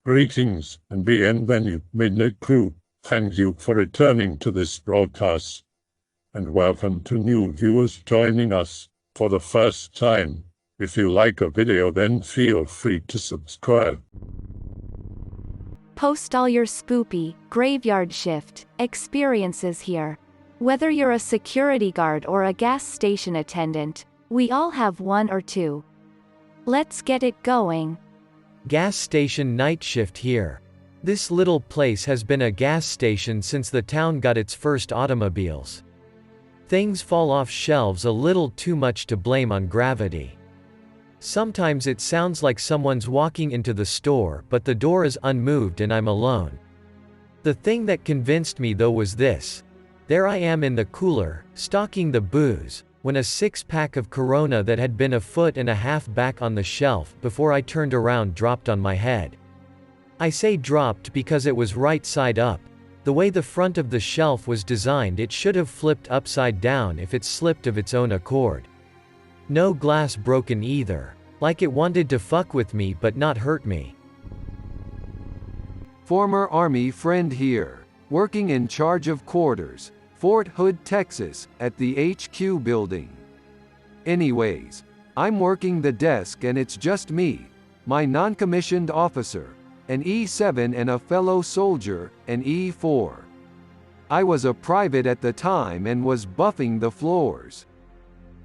Greetings and bienvenue, Midnight Crew. Thank you for returning to this broadcast, and welcome to new viewers joining us for the first time. If you like a video, then feel free to subscribe. Post all your spoopy, graveyard shift experiences here. Whether you're a security guard or a gas station attendant, we all have one or two. Let's get it going. Gas station night shift here. This little place has been a gas station since the town got its first automobiles. Things fall off shelves a little too much to blame on gravity. Sometimes it sounds like someone's walking into the store, but the door is unmoved and I'm alone. The thing that convinced me though was this. There I am in the cooler, stocking the booze, when a six-pack of Corona that had been a foot and a half back on the shelf before I turned around dropped on my head. I say dropped because it was right side up. The way the front of the shelf was designed, it should have flipped upside down if it slipped of its own accord. No glass broken either. Like it wanted to fuck with me but not hurt me. Former Army friend here, working in charge of quarters, Fort Hood, Texas, at the HQ building. Anyways, I'm working the desk and it's just me, my non-commissioned officer, an E7 and a fellow soldier, an E4. I was a private at the time and was buffing the floors.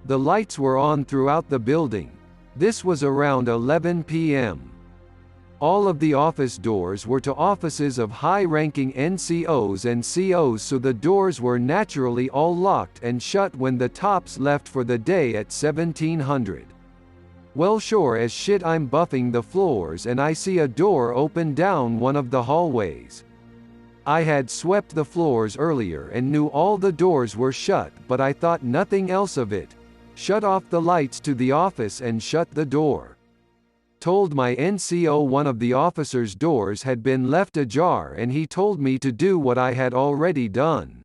The lights were on throughout the building. This was around 11 p.m. All of the office doors were to offices of high-ranking NCOs and COs, so the doors were naturally all locked and shut when the tops left for the day at 1700. Well, sure as shit I'm buffing the floors and I see a door open down one of the hallways. I had swept the floors earlier and knew all the doors were shut, but I thought nothing else of it. Shut off the lights to the office and shut the door. Told my NCO one of the officers' doors had been left ajar and he told me to do what I had already done.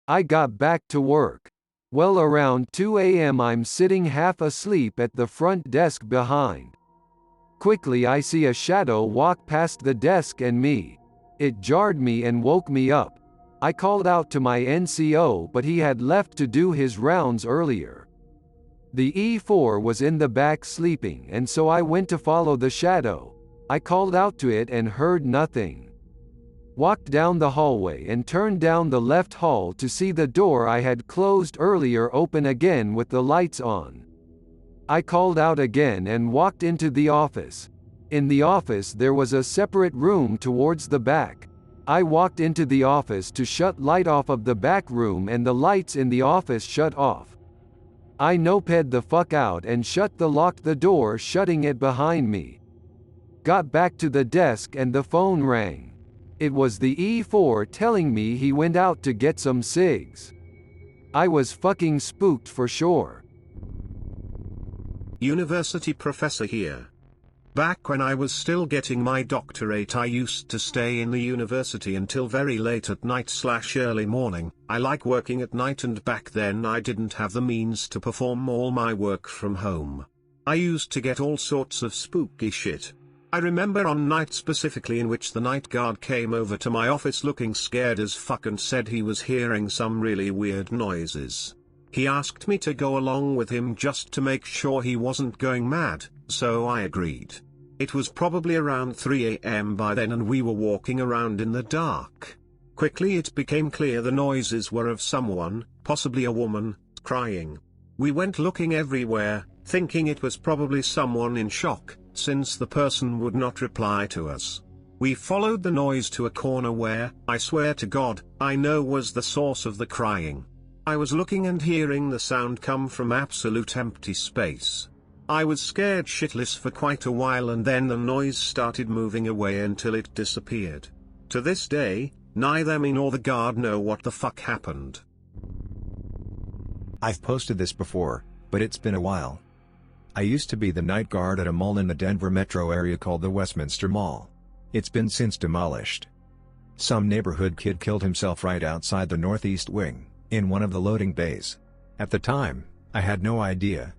I got back to work. Well, around 2 a.m. I'm sitting half asleep at the front desk behind. Quickly I see a shadow walk past the desk and me. It jarred me and woke me up. I called out to my NCO, but he had left to do his rounds earlier. The E4 was in the back sleeping, and so I went to follow the shadow. I called out to it and heard nothing. Walked down the hallway and turned down the left hall to see the door I had closed earlier open again with the lights on. I called out again and walked into the office. In the office there was a separate room towards the back. I walked into the office to shut light off of the back room and the lights in the office shut off. I noped the fuck out and locked the door, shutting it behind me. Got back to the desk and the phone rang. It was the E4 telling me he went out to get some cigs. I was fucking spooked for sure. University professor here. Back when I was still getting my doctorate, I used to stay in the university until very late at night/early morning. I like working at night, and back then I didn't have the means to perform all my work from home. I used to get all sorts of spooky shit. I remember on night specifically in which the night guard came over to my office looking scared as fuck and said he was hearing some really weird noises. He asked me to go along with him just to make sure he wasn't going mad, so I agreed. It was probably around 3 a.m. by then and we were walking around in the dark. Quickly it became clear the noises were of someone, possibly a woman, crying. We went looking everywhere, thinking it was probably someone in shock, since the person would not reply to us. We followed the noise to a corner where, I swear to God, I know was the source of the crying. I was looking and hearing the sound come from absolute empty space. I was scared shitless for quite a while, and then the noise started moving away until it disappeared. To this day, neither me nor the guard know what the fuck happened. I've posted this before, but it's been a while. I used to be the night guard at a mall in the Denver metro area called the Westminster Mall. It's been since demolished. Some neighborhood kid killed himself right outside the northeast wing, in one of the loading bays. At the time, I had no idea.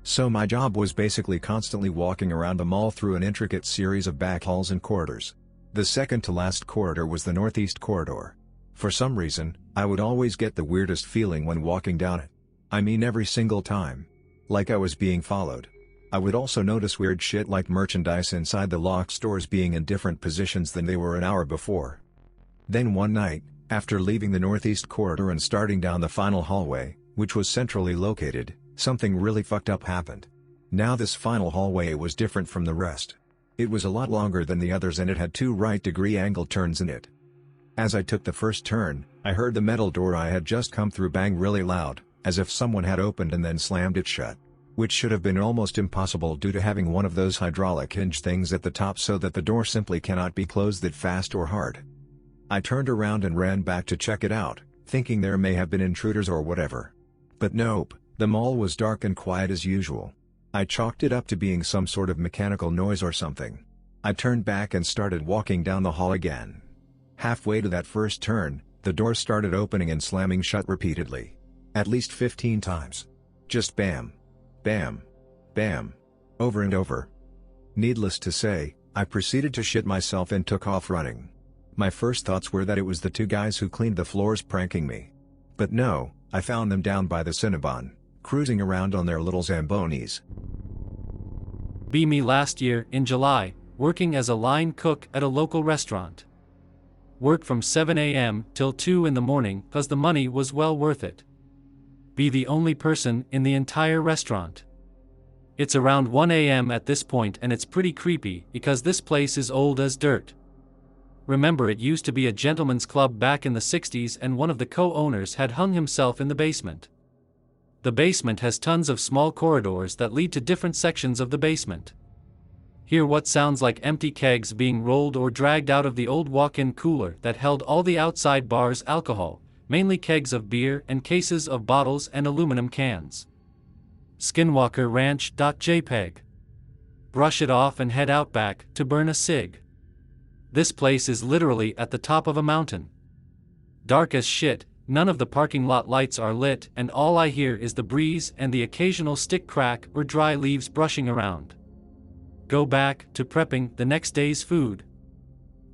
So my job was basically constantly walking around the mall through an intricate series of back halls and corridors. The second to last corridor was the northeast corridor. For some reason, I would always get the weirdest feeling when walking down it. I mean every single time. Like I was being followed. I would also notice weird shit like merchandise inside the locked stores being in different positions than they were an hour before. Then one night, after leaving the northeast corridor and starting down the final hallway, which was centrally located, something really fucked up happened. Now this final hallway was different from the rest. It was a lot longer than the others and it had 2 right-degree angle turns in it. As I took the first turn, I heard the metal door I had just come through bang really loud, as if someone had opened and then slammed it shut. Which should have been almost impossible due to having one of those hydraulic hinge things at the top so that the door simply cannot be closed that fast or hard. I turned around and ran back to check it out, thinking there may have been intruders or whatever. But nope, the mall was dark and quiet as usual. I chalked it up to being some sort of mechanical noise or something. I turned back and started walking down the hall again. Halfway to that first turn, the door started opening and slamming shut repeatedly. At least 15 times. Just bam. Bam. Bam. Over and over. Needless to say, I proceeded to shit myself and took off running. My first thoughts were that it was the 2 guys who cleaned the floors pranking me. But no, I found them down by the Cinnabon, cruising around on their little Zambonis. Be me last year, in July, working as a line cook at a local restaurant. Work from 7 a.m. till 2 in the morning cause the money was well worth it. Be the only person in the entire restaurant. It's around 1 a.m. at this point and it's pretty creepy because this place is old as dirt. Remember, it used to be a gentleman's club back in the 60s and one of the co-owners had hung himself in the basement. The basement has tons of small corridors that lead to different sections of the basement. Hear what sounds like empty kegs being rolled or dragged out of the old walk-in cooler that held all the outside bar's alcohol, mainly kegs of beer and cases of bottles and aluminum cans. Skinwalker Ranch.jpg. Brush it off and head out back to burn a cig. This place is literally at the top of a mountain. Dark as shit, none of the parking lot lights are lit and all I hear is the breeze and the occasional stick crack or dry leaves brushing around. Go back to prepping the next day's food.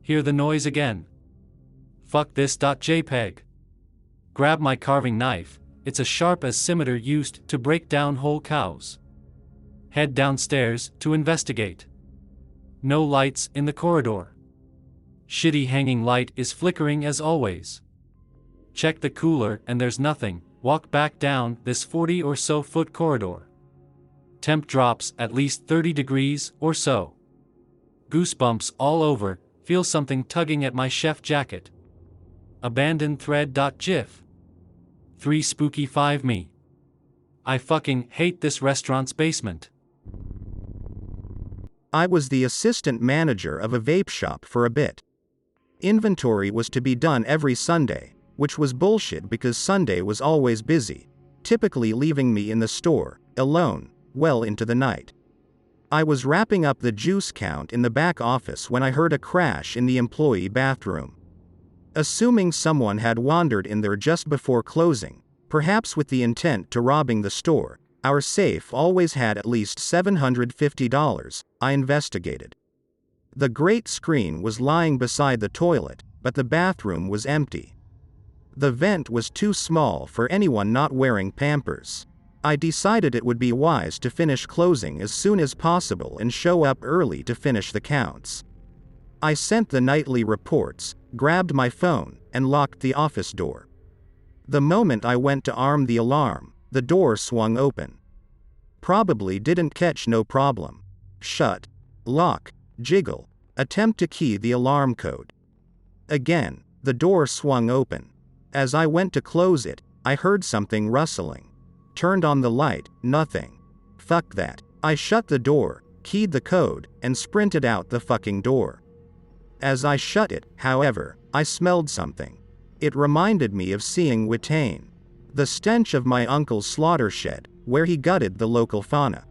Hear the noise again. Fuck this.jpg. Grab my carving knife, it's as sharp as scimitar used to break down whole cows. Head downstairs to investigate. No lights in the corridor. Shitty hanging light is flickering as always. Check the cooler and there's nothing, walk back down this 40 or so foot corridor. Temp drops at least 30 degrees or so. Goosebumps all over, feel something tugging at my chef jacket. Abandoned thread.gif. 3 spooky 5 me. I fucking hate this restaurant's basement. I was the assistant manager of a vape shop for a bit. Inventory was to be done every Sunday, which was bullshit because Sunday was always busy, typically leaving me in the store, alone, well into the night. I was wrapping up the juice count in the back office when I heard a crash in the employee bathroom. Assuming someone had wandered in there just before closing, perhaps with the intent to robbing the store, our safe always had at least $750, I investigated. The great screen was lying beside the toilet, but the bathroom was empty. The vent was too small for anyone not wearing Pampers. I decided it would be wise to finish closing as soon as possible and show up early to finish the counts. I sent the nightly reports, grabbed my phone, and locked the office door. The moment I went to arm the alarm, the door swung open. Probably didn't catch no problem. Shut. Lock. Jiggle. Attempt to key the alarm code. Again, the door swung open. As I went to close it, I heard something rustling. Turned on the light, nothing. Fuck that. I shut the door, keyed the code, and sprinted out the fucking door. As I shut it, however, I smelled something. It reminded me of seeing Wittane. The stench of my uncle's slaughter shed, where he gutted the local fauna.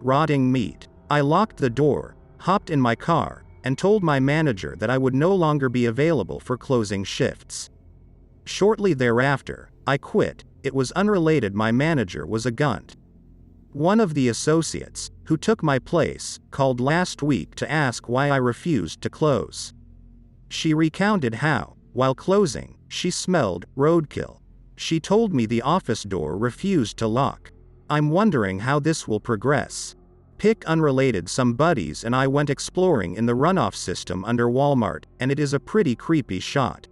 Rotting meat. I locked the door, hopped in my car, and told my manager that I would no longer be available for closing shifts. Shortly thereafter, I quit. It was unrelated. My manager was a gunt. One of the associates, who took my place, called last week to ask why I refused to close. She recounted how, while closing, she smelled roadkill. She told me the office door refused to lock. I'm wondering how this will progress. Pick unrelated. Some buddies and I went exploring in the runoff system under Walmart, and it is a pretty creepy shot.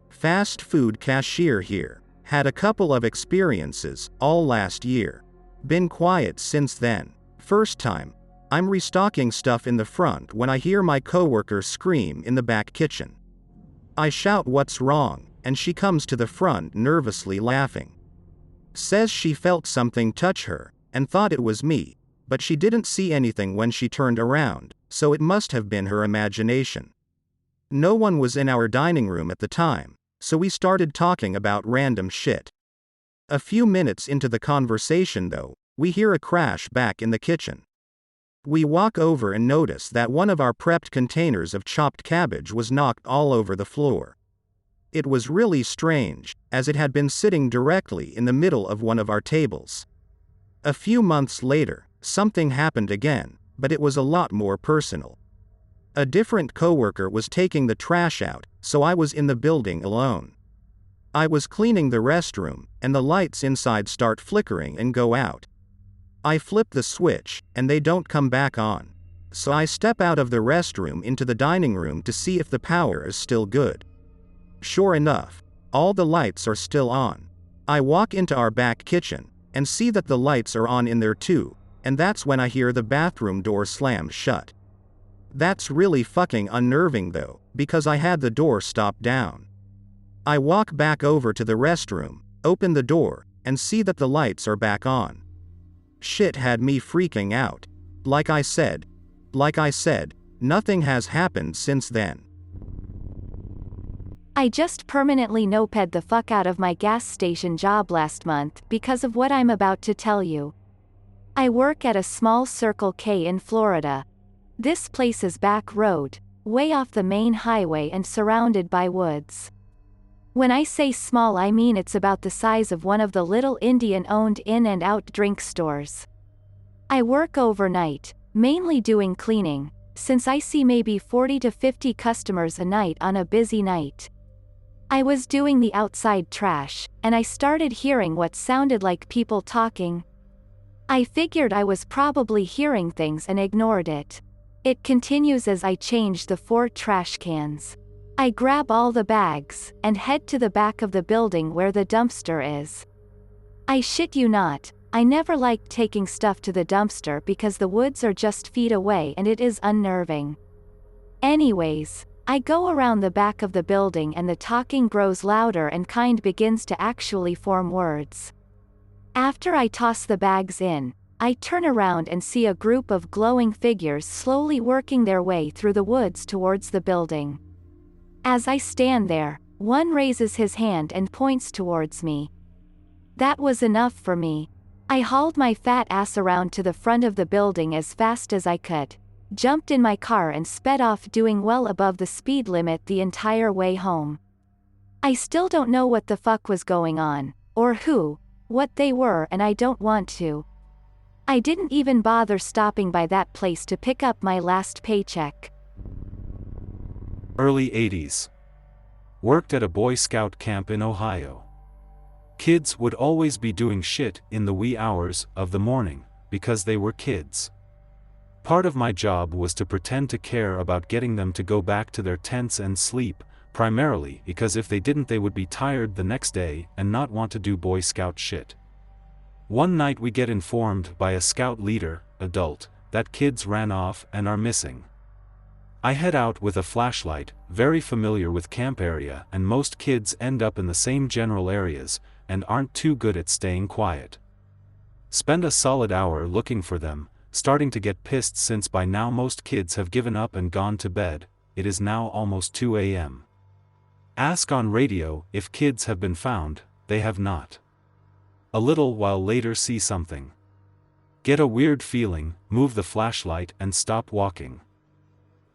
Fast food cashier here. Had a couple of experiences, all last year. Been quiet since then. First time, I'm restocking stuff in the front when I hear my coworker scream in the back kitchen. I shout what's wrong, and she comes to the front nervously laughing. Says she felt something touch her, and thought it was me, but she didn't see anything when she turned around, so it must have been her imagination. No one was in our dining room at the time, so we started talking about random shit. A few minutes into the conversation though, we hear a crash back in the kitchen. We walk over and notice that one of our prepped containers of chopped cabbage was knocked all over the floor. It was really strange, as it had been sitting directly in the middle of one of our tables. A few months later, something happened again, but it was a lot more personal. A different coworker was taking the trash out, so I was in the building alone. I was cleaning the restroom, and the lights inside start flickering and go out. I flip the switch, and they don't come back on. So I step out of the restroom into the dining room to see if the power is still good. Sure enough, all the lights are still on. I walk into our back kitchen, and see that the lights are on in there too, and that's when I hear the bathroom door slam shut. That's really fucking unnerving though, because I had the door stopped down. I walk back over to the restroom, open the door, and see that the lights are back on. Shit had me freaking out. Like I said, nothing has happened since then. I just permanently noped the fuck out of my gas station job last month because of what I'm about to tell you. I work at a small Circle K in Florida. This place is back road, way off the main highway and surrounded by woods. When I say small I mean it's about the size of one of the little Indian-owned in-and-out drink stores. I work overnight, mainly doing cleaning, since I see maybe 40 to 50 customers a night on a busy night. I was doing the outside trash, and I started hearing what sounded like people talking. I figured I was probably hearing things and ignored it. It continues as I change the 4 trash cans. I grab all the bags, and head to the back of the building where the dumpster is. I shit you not, I never liked taking stuff to the dumpster because the woods are just feet away and it is unnerving. Anyways, I go around the back of the building and the talking grows louder and kind begins to actually form words. After I toss the bags in, I turn around and see a group of glowing figures slowly working their way through the woods towards the building. As I stand there, one raises his hand and points towards me. That was enough for me. I hauled my fat ass around to the front of the building as fast as I could, jumped in my car and sped off doing well above the speed limit the entire way home. I still don't know what the fuck was going on, or what they were, and I don't want to. I didn't even bother stopping by that place to pick up my last paycheck. Early 80s. Worked at a Boy Scout camp in Ohio. Kids would always be doing shit in the wee hours of the morning, because they were kids. Part of my job was to pretend to care about getting them to go back to their tents and sleep, primarily because if they didn't they would be tired the next day and not want to do Boy Scout shit. One night we get informed by a scout leader, adult, that kids ran off and are missing. I head out with a flashlight, very familiar with camp area, and most kids end up in the same general areas, and aren't too good at staying quiet. Spend a solid hour looking for them, starting to get pissed since by now most kids have given up and gone to bed. It is now almost 2 a.m. Ask on radio if kids have been found, they have not. A little while later see something. Get a weird feeling, move the flashlight and stop walking.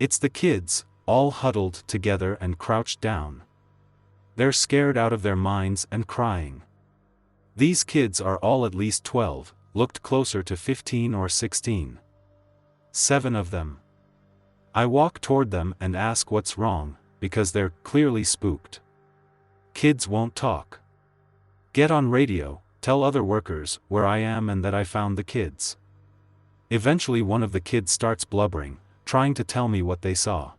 It's the kids, all huddled together and crouched down. They're scared out of their minds and crying. These kids are all at least 12, looked closer to 15 or 16. 7 of them. I walk toward them and ask what's wrong, because they're clearly spooked. Kids won't talk. Get on radio, tell other workers where I am and that I found the kids. Eventually one of the kids starts blubbering, trying to tell me what they saw.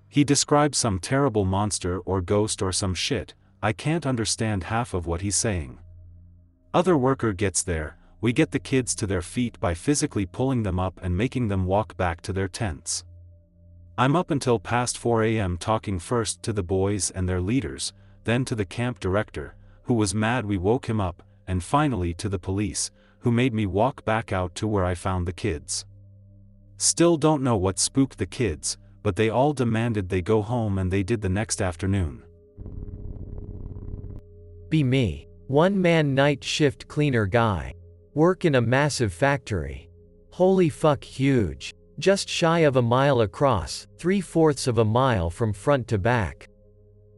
He describes some terrible monster or ghost or some shit. I can't understand half of what he's saying. Other worker gets there, we get the kids to their feet by physically pulling them up and making them walk back to their tents. I'm up until past 4 a.m. talking first to the boys and their leaders, then to the camp director, who was mad we woke him up, and finally to the police, who made me walk back out to where I found the kids. Still don't know what spooked the kids, but they all demanded they go home and they did the next afternoon. Be me. One-man night shift cleaner guy. Work in a massive factory. Holy fuck, huge. Just shy of a mile across, 3/4 of a mile from front to back.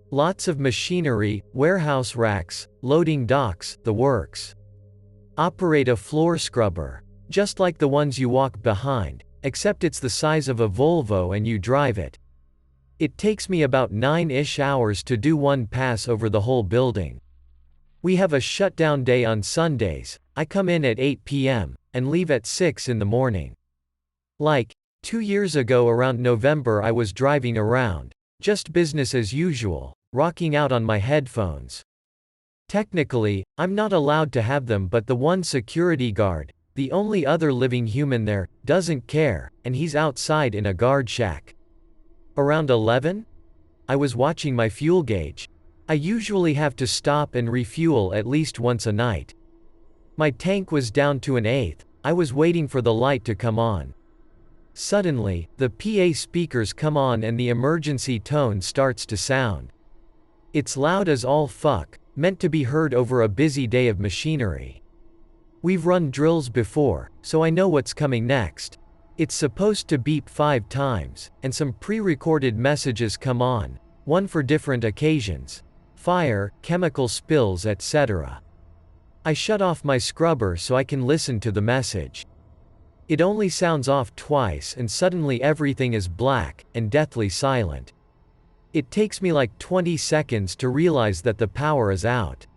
Lots of machinery, warehouse racks, loading docks, the works. Operate a floor scrubber. Just like the ones you walk behind, except it's the size of a Volvo and you drive it. It takes me about 9-ish hours to do one pass over the whole building. We have a shutdown day on Sundays. I come in at 8 p.m. and leave at 6 in the morning. Like, 2 years ago around November I was driving around, just business as usual, rocking out on my headphones. Technically, I'm not allowed to have them, but the one security guard, the only other living human there, doesn't care, and he's outside in a guard shack. Around 11? I was watching my fuel gauge. I usually have to stop and refuel at least once a night. My tank was down to 1/8. I was waiting for the light to come on. Suddenly, the PA speakers come on and the emergency tone starts to sound. It's loud as all fuck, meant to be heard over a busy day of machinery. We've run drills before, so I know what's coming next. It's supposed to beep 5 times, and some pre-recorded messages come on, one for different occasions. Fire, chemical spills, etc. I shut off my scrubber so I can listen to the message. It only sounds off twice and suddenly everything is black and deathly silent. It takes me like 20 seconds to realize that the power is out.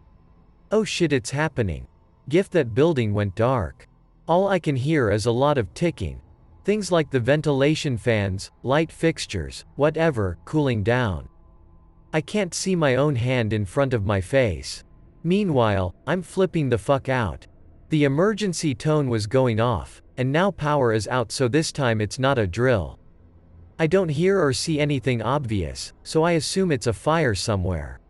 Oh shit, it's happening. Gift that building went dark. All I can hear is a lot of ticking. Things like the ventilation fans, light fixtures, whatever, cooling down. I can't see my own hand in front of my face. Meanwhile, I'm flipping the fuck out. The emergency tone was going off, and now power is out, so this time it's not a drill. I don't hear or see anything obvious, so I assume it's a fire somewhere.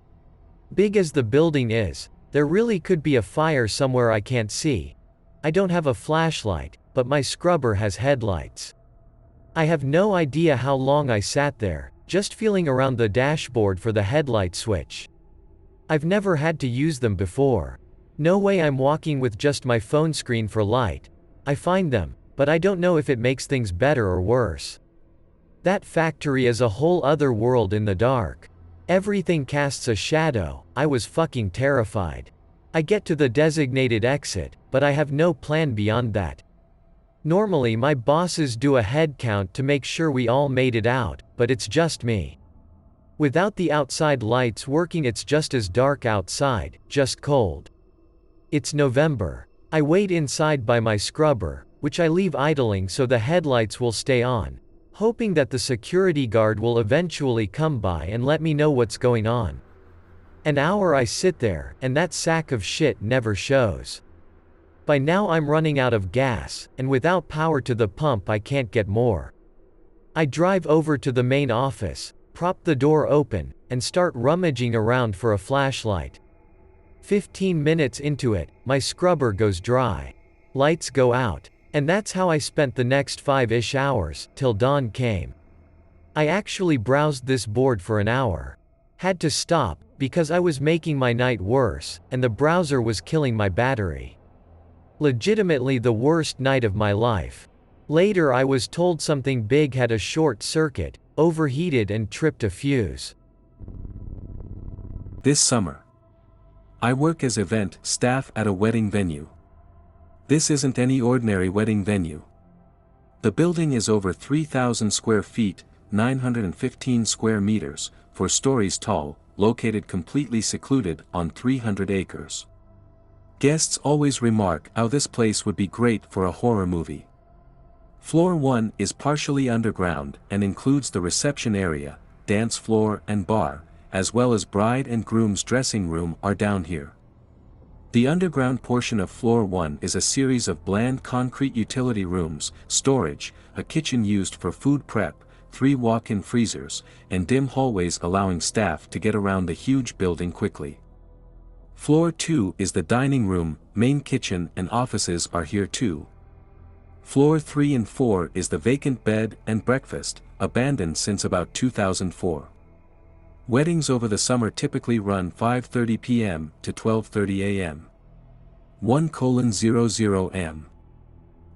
Big as the building is, there really could be a fire somewhere I can't see. I don't have a flashlight, but my scrubber has headlights. I have no idea how long I sat there, just feeling around the dashboard for the headlight switch. I've never had to use them before. No way I'm walking with just my phone screen for light. I find them, but I don't know if it makes things better or worse. That factory is a whole other world in the dark. Everything casts a shadow. I was fucking terrified. I get to the designated exit, but I have no plan beyond that. Normally my bosses do a head count to make sure we all made it out, but it's just me. Without the outside lights working, it's just as dark outside, just cold. It's November. I wait inside by my scrubber, which I leave idling so the headlights will stay on, hoping that the security guard will eventually come by and let me know what's going on. An hour I sit there, and that sack of shit never shows. By now I'm running out of gas, and without power to the pump I can't get more. I drive over to the main office, prop the door open, and start rummaging around for a flashlight. 15 minutes into it, my scrubber goes dry. Lights go out. And that's how I spent the next 5-ish hours, till dawn came. I actually browsed this board for an hour. Had to stop, because I was making my night worse, and the browser was killing my battery. Legitimately the worst night of my life. Later I was told something big had a short circuit, overheated and tripped a fuse. This summer, I work as event staff at a wedding venue. This isn't any ordinary wedding venue. The building is over 3,000 square feet, 915 square meters, 4 stories tall, located completely secluded on 300 acres. Guests always remark how this place would be great for a horror movie. Floor 1 is partially underground and includes the reception area, dance floor and bar, as well as bride and groom's dressing room are down here. The underground portion of floor 1 is a series of bland concrete utility rooms, storage, a kitchen used for food prep, 3 walk-in freezers, and dim hallways allowing staff to get around the huge building quickly. Floor 2 is the dining room, main kitchen and offices are here too. Floor 3 and 4 is the vacant bed and breakfast, abandoned since about 2004. Weddings over the summer typically run 5:30 p.m. to 12:30 a.m. 1:00 am.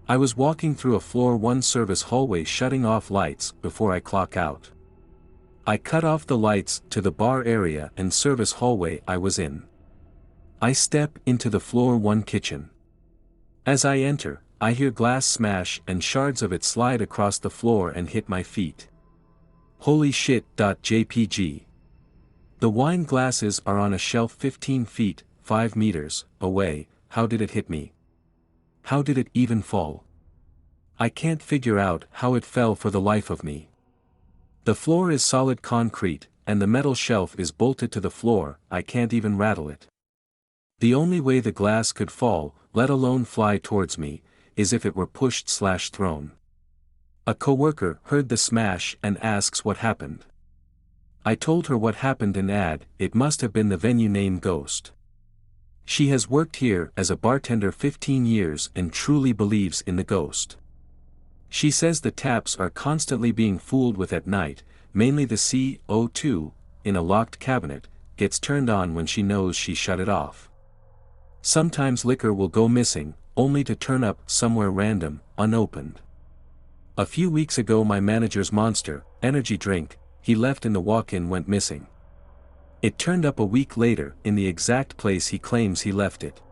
I was walking through a floor 1 service hallway shutting off lights before I clock out. I cut off the lights to the bar area and service hallway I was in. I step into the floor 1 kitchen. As I enter, I hear glass smash and shards of it slide across the floor and hit my feet. Holy shit. JPG. The wine glasses are on a shelf 15 feet, 5 meters, away. How did it hit me? How did it even fall? I can't figure out how it fell for the life of me. The floor is solid concrete, and the metal shelf is bolted to the floor. I can't even rattle it. The only way the glass could fall, let alone fly towards me, is if it were pushed/thrown. A coworker heard the smash and asks what happened. I told her what happened and add, it must have been the venue name Ghost. She has worked here as a bartender 15 years and truly believes in the ghost. She says the taps are constantly being fooled with at night, mainly the CO2, in a locked cabinet, gets turned on when she knows she shut it off. Sometimes liquor will go missing, only to turn up somewhere random, unopened. A few weeks ago my manager's Monster energy drink he left in the walk-in went missing. It turned up a week later in the exact place he claims he left it.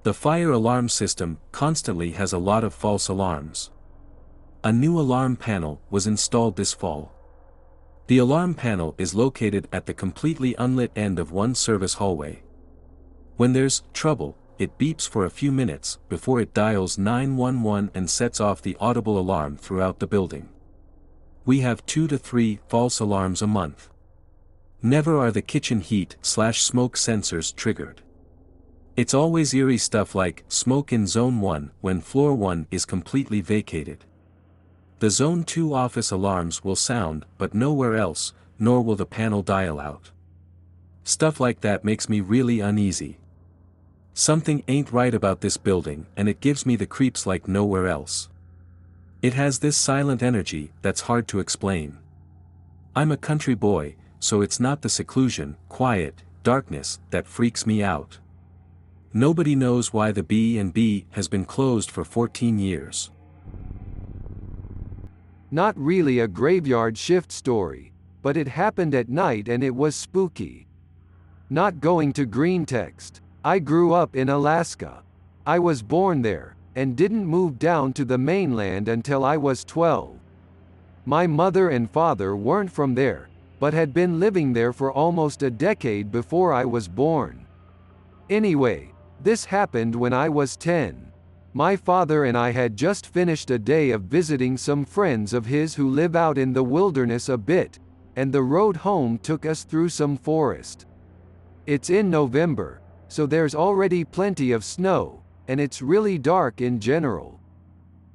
The fire alarm system constantly has a lot of false alarms. A new alarm panel was installed this fall. The alarm panel is located at the completely unlit end of 1 service hallway. When there's trouble, it beeps for a few minutes before it dials 911 and sets off the audible alarm throughout the building. We have 2 to 3 false alarms a month. Never are the kitchen heat/smoke sensors triggered. It's always eerie stuff like smoke in Zone 1 when Floor 1 is completely vacated. The Zone 2 office alarms will sound but nowhere else, nor will the panel dial out. Stuff like that makes me really uneasy. Something ain't right about this building and it gives me the creeps like nowhere else. It has this silent energy that's hard to explain. I'm a country boy, so it's not the seclusion, quiet, darkness that freaks me out. Nobody knows why the B&B has been closed for 14 years. Not really a graveyard shift story, but it happened at night and it was spooky. Not going to Greentext. I grew up in Alaska. I was born there, and didn't move down to the mainland until I was 12. My mother and father weren't from there, but had been living there for almost a decade before I was born. Anyway, this happened when I was 10. My father and I had just finished a day of visiting some friends of his who live out in the wilderness a bit, and the road home took us through some forest. It's in November, so there's already plenty of snow, and it's really dark in general.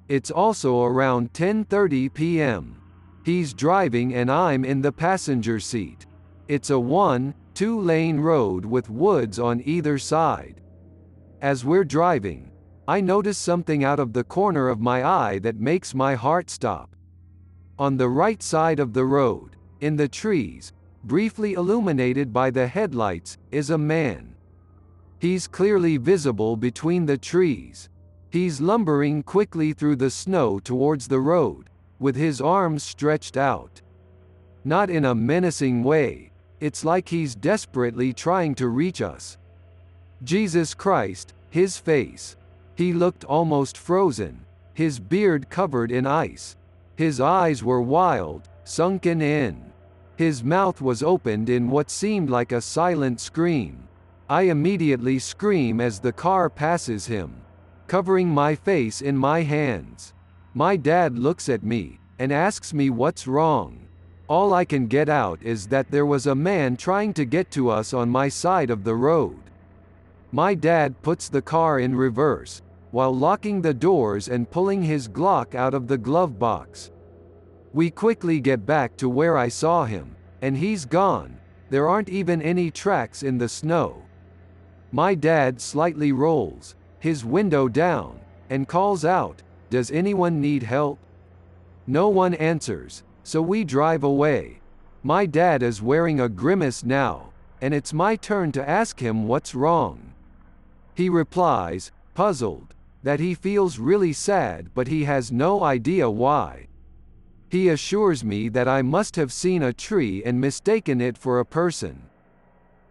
It's also around 10:30 p.m. He's driving and I'm in the passenger seat. It's a 1-2-lane road with woods on either side. As we're driving, I notice something out of the corner of my eye that makes my heart stop. On the right side of the road, in the trees, briefly illuminated by the headlights, is a man. He's clearly visible between the trees. He's lumbering quickly through the snow towards the road, with his arms stretched out. Not in a menacing way, it's like he's desperately trying to reach us. Jesus Christ, his face. He looked almost frozen, his beard covered in ice. His eyes were wild, sunken in. His mouth was opened in what seemed like a silent scream. I immediately scream as the car passes him, covering my face in my hands. My dad looks at me and asks me what's wrong. All I can get out is that there was a man trying to get to us on my side of the road. My dad puts the car in reverse, while locking the doors and pulling his Glock out of the glove box. We quickly get back to where I saw him, and he's gone. There aren't even any tracks in the snow. My dad slightly rolls, his window down, and calls out, "Does anyone need help?" No one answers, so we drive away. My dad is wearing a grimace now, and it's my turn to ask him what's wrong. He replies, puzzled, that he feels really sad but he has no idea why. He assures me that I must have seen a tree and mistaken it for a person.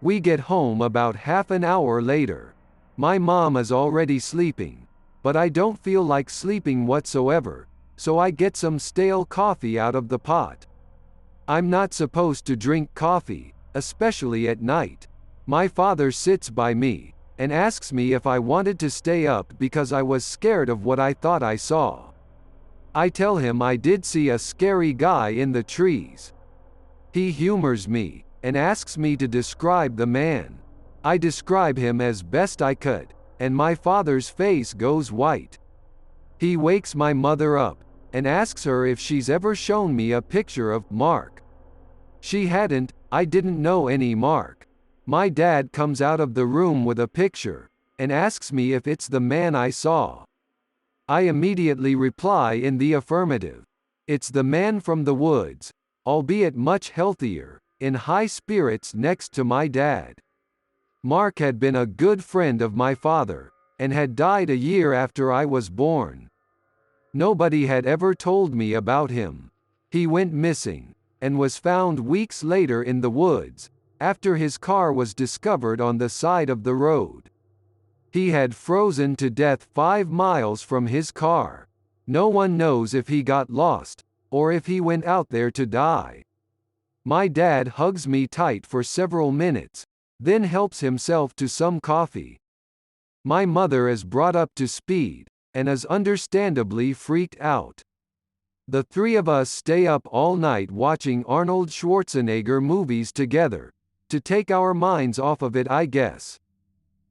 We get home about half an hour later. My mom is already sleeping, but I don't feel like sleeping whatsoever, so I get some stale coffee out of the pot. I'm not supposed to drink coffee, especially at night. My father sits by me and asks me if I wanted to stay up because I was scared of what I thought I saw. I tell him I did see a scary guy in the trees. He humors me and asks me to describe the man. I describe him as best I could, and my father's face goes white. He wakes my mother up and asks her if she's ever shown me a picture of Mark. She hadn't. I didn't know any Mark. My dad comes out of the room with a picture and asks me if it's the man I saw. I immediately reply in the affirmative. It's the man from the woods, albeit much healthier, in high spirits next to my dad. Mark had been a good friend of my father, and had died a year after I was born. Nobody had ever told me about him. He went missing, and was found weeks later in the woods, after his car was discovered on the side of the road. He had frozen to death 5 miles from his car. No one knows if he got lost, or if he went out there to die. My dad hugs me tight for several minutes, then helps himself to some coffee. My mother is brought up to speed, and is understandably freaked out. The three of us stay up all night watching Arnold Schwarzenegger movies together, to take our minds off of it, I guess.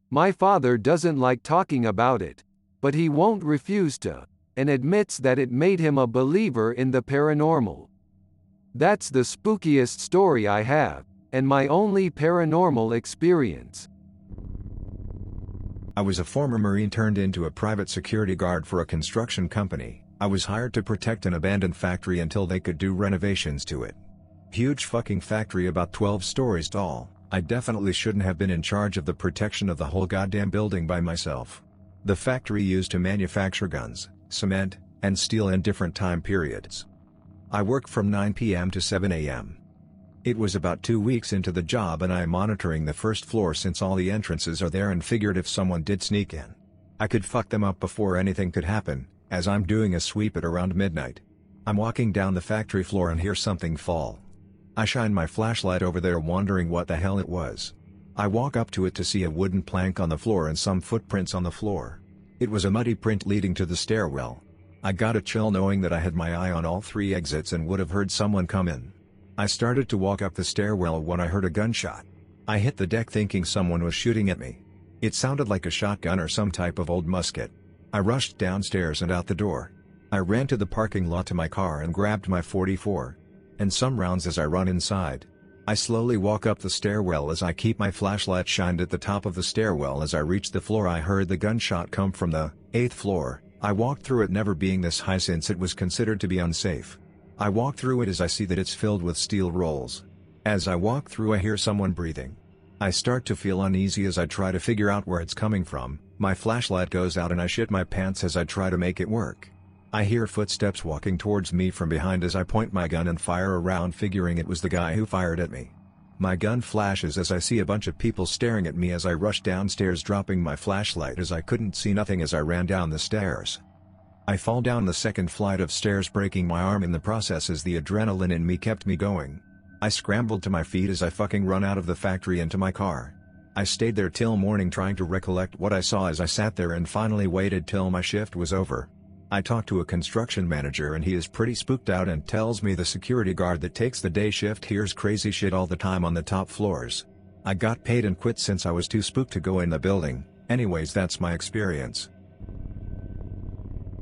My father doesn't like talking about it, but he won't refuse to, and admits that it made him a believer in the paranormal. That's the spookiest story I have, and my only paranormal experience. I was a former Marine turned into a private security guard for a construction company. I was hired to protect an abandoned factory until they could do renovations to it. Huge fucking factory about 12 stories tall. I definitely shouldn't have been in charge of the protection of the whole goddamn building by myself. The factory used to manufacture guns, cement, and steel in different time periods. I worked from 9 p.m. to 7 a.m. It was about 2 weeks into the job and I'm monitoring the first floor since all the entrances are there and figured if someone did sneak in, I could fuck them up before anything could happen, as I'm doing a sweep at around midnight. I'm walking down the factory floor and hear something fall. I shine my flashlight over there wondering what the hell it was. I walk up to it to see a wooden plank on the floor and some footprints on the floor. It was a muddy print leading to the stairwell. I got a chill knowing that I had my eye on all 3 exits and would have heard someone come in. I started to walk up the stairwell when I heard a gunshot. I hit the deck thinking someone was shooting at me. It sounded like a shotgun or some type of old musket. I rushed downstairs and out the door. I ran to the parking lot to my car and grabbed my .44 and some rounds as I run inside. I slowly walk up the stairwell as I keep my flashlight shined at the top of the stairwell. As I reached the floor I heard the gunshot come from the 8th floor. I walked through it, never being this high since it was considered to be unsafe. I walk through it as I see that it's filled with steel rolls. As I walk through I hear someone breathing. I start to feel uneasy as I try to figure out where it's coming from. My flashlight goes out and I shit my pants as I try to make it work. I hear footsteps walking towards me from behind as I point my gun and fire a round, figuring it was the guy who fired at me. My gun flashes as I see a bunch of people staring at me as I rush downstairs, dropping my flashlight as I couldn't see nothing as I ran down the stairs. I fall down the second flight of stairs, breaking my arm in the process as the adrenaline in me kept me going. I scrambled to my feet as I fucking run out of the factory into my car. I stayed there till morning trying to recollect what I saw as I sat there, and finally waited till my shift was over. I talked to a construction manager and he is pretty spooked out and tells me the security guard that takes the day shift hears crazy shit all the time on the top floors. I got paid and quit since I was too spooked to go in the building. Anyways, that's my experience.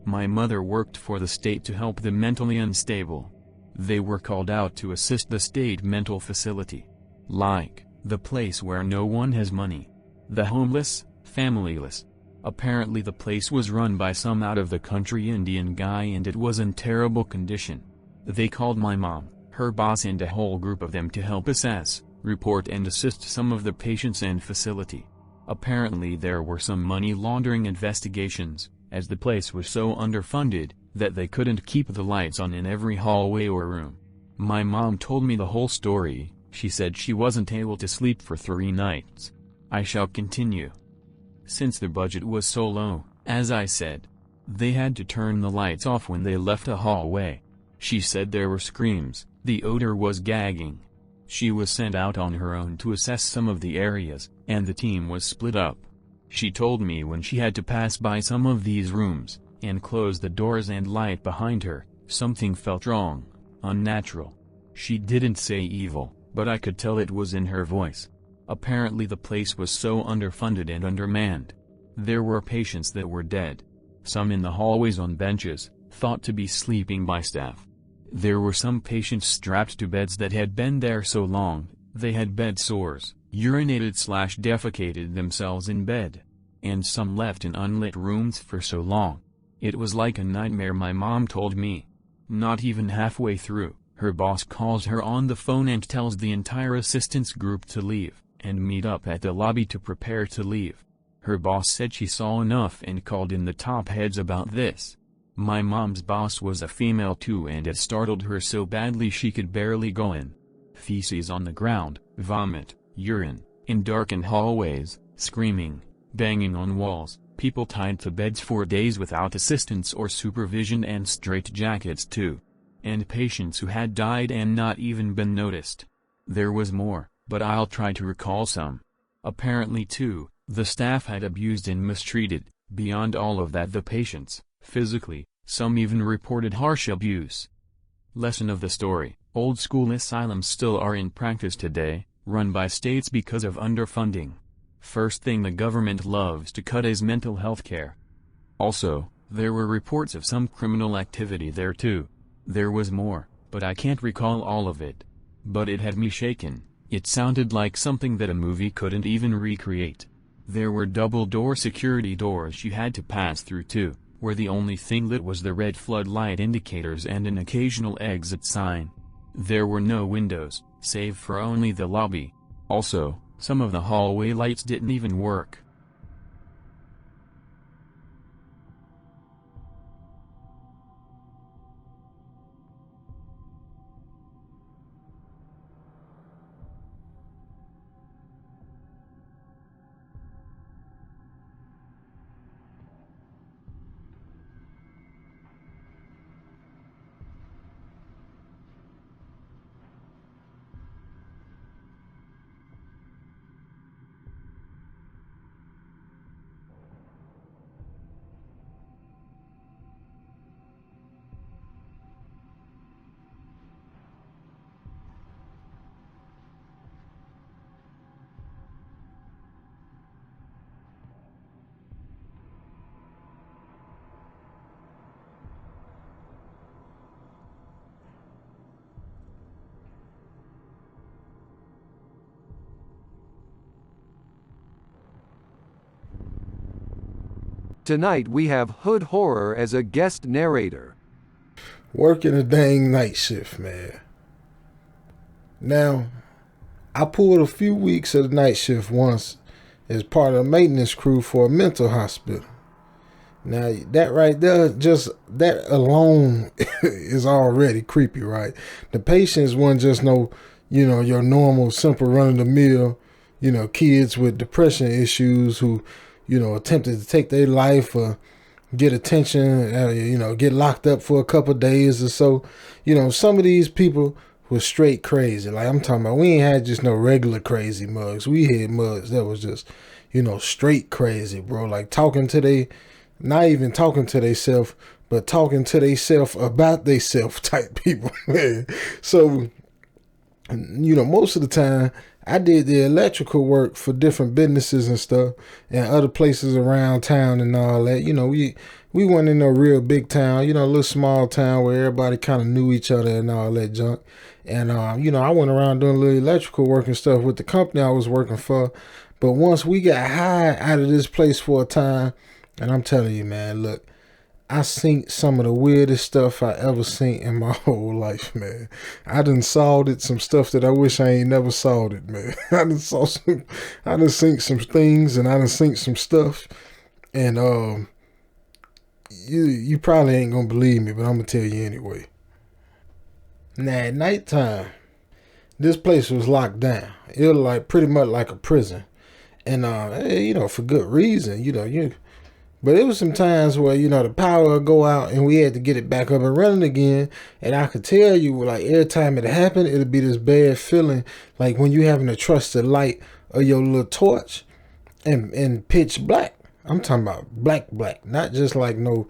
My mother worked for the state to help the mentally unstable. They were called out to assist the state mental facility. Like, the place where no one has money. The homeless, familyless. Apparently the place was run by some out-of-the-country Indian guy and it was in terrible condition. They called my mom, her boss and a whole group of them to help assess, report and assist some of the patients and facility. Apparently there were some money laundering investigations, as the place was so underfunded, that they couldn't keep the lights on in every hallway or room. My mom told me the whole story. She said she wasn't able to sleep for 3 nights. I shall continue. Since the budget was so low, as I said, they had to turn the lights off when they left a hallway. She said there were screams, the odor was gagging. She was sent out on her own to assess some of the areas, and the team was split up. She told me when she had to pass by some of these rooms, and close the doors and light behind her, something felt wrong, unnatural. She didn't say evil, but I could tell it was in her voice. Apparently the place was so underfunded and undermanned. There were patients that were dead. Some in the hallways on benches, thought to be sleeping by staff. There were some patients strapped to beds that had been there so long, they had bed sores, urinated/defecated themselves in bed. And some left in unlit rooms for so long. It was like a nightmare, my mom told me. Not even halfway through, her boss calls her on the phone and tells the entire assistance group to leave, and meet up at the lobby to prepare to leave. Her boss said she saw enough and called in the top heads about this. My mom's boss was a female too, and it startled her so badly she could barely go in. Feces on the ground, vomit, urine, in darkened hallways, screaming, banging on walls, people tied to beds for days without assistance or supervision, and straitjackets too. And patients who had died and not even been noticed. There was more, but I'll try to recall some. Apparently too, the staff had abused and mistreated, beyond all of that the patients, physically, some even reported harsh abuse. Lesson of the story: old school asylums still are in practice today, run by states because of underfunding. First thing the government loves to cut is mental health care. Also, there were reports of some criminal activity there too. There was more, but I can't recall all of it. But it had me shaken. It sounded like something that a movie couldn't even recreate. There were double-door security doors you had to pass through too, where the only thing lit was the red floodlight indicators and an occasional exit sign. There were no windows, save for only the lobby. Also, some of the hallway lights didn't even work. Tonight we have HoodHorror as a guest narrator. Working a dang night shift, man. Now, I pulled a few weeks of the night shift once as part of the maintenance crew for a mental hospital. Now, that right there, just that alone is already creepy, right? The patients weren't just no, your normal, simple run-of-the-mill, kids with depression issues who, attempted to take their life or get attention, get locked up for a couple of days or so. Some of these people was straight crazy. Like I'm talking about, we ain't had just no regular crazy mugs. We had mugs that was just, straight crazy, bro. Like not even talking to theyself, but talking to theyself about theyself type people, man. So, most of the time I did the electrical work for different businesses and stuff and other places around town and all that. We weren't in a real big town, a little small town where everybody kind of knew each other and all that junk. And, I went around doing a little electrical work and stuff with the company I was working for. But once we got high out of this place for a time, and I'm telling you, man, look, I seen some of the weirdest stuff I ever seen in my whole life, man. I done saw some stuff that I wish I ain't never saw it, man. I done seen some things and I done seen some stuff. And, you probably ain't gonna believe me, but I'm gonna tell you anyway. Now at nighttime, this place was locked down. It was like pretty much like a prison. And for good reason, but it was some times where, the power would go out and we had to get it back up and running again. And I could tell you, like, every time it happened, it'd be this bad feeling, like when you having to trust the light of your little torch and pitch black. I'm talking about black, not just like no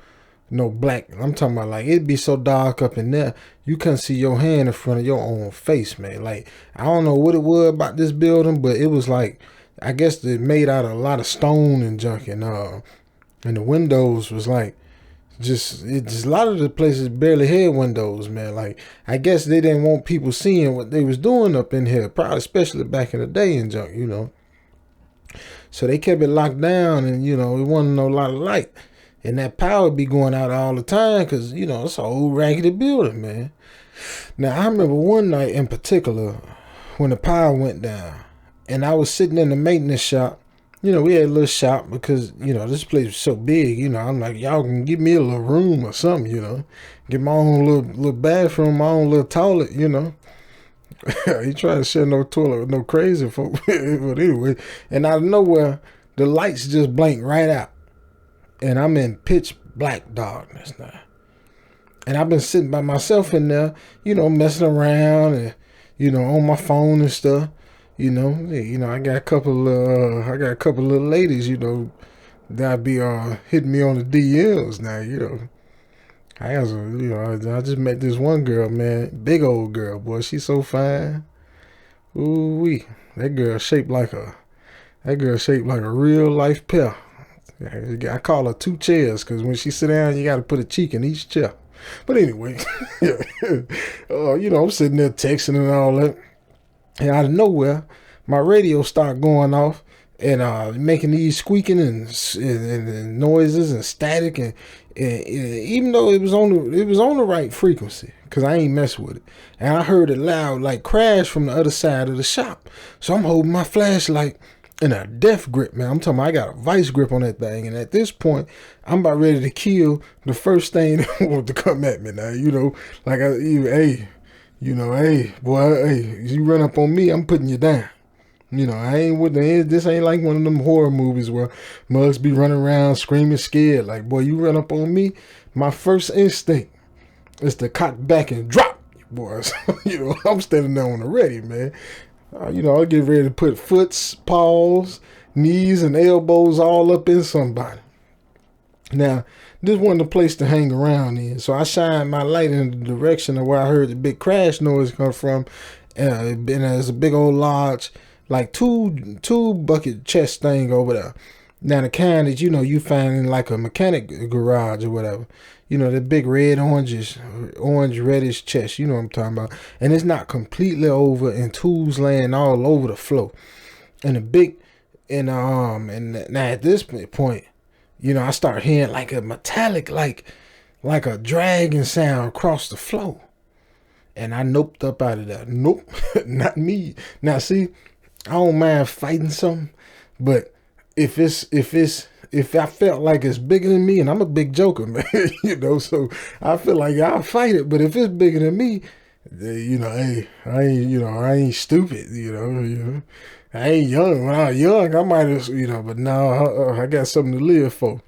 black. I'm talking about like it'd be so dark up in there, you couldn't see your hand in front of your own face, man. Like, I don't know what it was about this building, but it was like, I guess it made out of a lot of stone and junk, and the windows was like, just a lot of the places barely had windows, man. Like, I guess they didn't want people seeing what they was doing up in here, probably especially back in the day and junk, So they kept it locked down, and it wasn't a lot of light, and that power be going out all the time because it's an old raggedy building, man. Now I remember one night in particular when the power went down, and I was sitting in the maintenance shop. We had a little shop because, this place was so big, I'm like, y'all can give me a little room or something, get my own little bathroom, my own little toilet, He tried to share no toilet with no crazy folk. But anyway, and out of nowhere, the lights just blank right out. And I'm in pitch black darkness now. And I've been sitting by myself in there, messing around and, on my phone and stuff. I got a couple of little ladies, that be hitting me on the DMs now, I just met this one girl, man, big old girl, boy. She's so fine. Ooh-wee. That girl shaped like a real life pear. I call her two chairs because when she sit down, you got to put a cheek in each chair. But anyway, I'm sitting there texting and all that. And out of nowhere, my radio started going off and making these squeaking and noises and static, and even though it was on the right frequency, because I ain't mess with it, and I heard it loud like crash from the other side of the shop. So I'm holding my flashlight in a death grip, man. I'm talking about I got a vice grip on that thing, and at this point, I'm about ready to kill the first thing that wants to come at me now. Hey, boy, you run up on me, I'm putting you down. I ain't with this ain't like one of them horror movies where mugs be running around screaming scared. Like, boy, you run up on me, my first instinct is to cock back and drop you, boys. I'm standing there on the ready, man. I'll get ready to put foots, paws, knees, and elbows all up in somebody. Now, this wasn't the place to hang around in, so I shined my light in the direction of where I heard the big crash noise come from, and there's a big old large, like two bucket chest thing over there. Now the kind that you find in like a mechanic garage or whatever. The big orange reddish chest. You know what I'm talking about. And it's not completely over, and tools laying all over the floor. And and now at this point, I start hearing like a metallic, like a dragging sound across the floor. And I noped up out of that. Nope, not me. Now see, I don't mind fighting something, but if I felt like it's bigger than me, and I'm a big joker, man, so I feel like I'll fight it. But if it's bigger than me, Hey, I ain't stupid, I ain't young. When I was young, I might have, but now I got something to live for.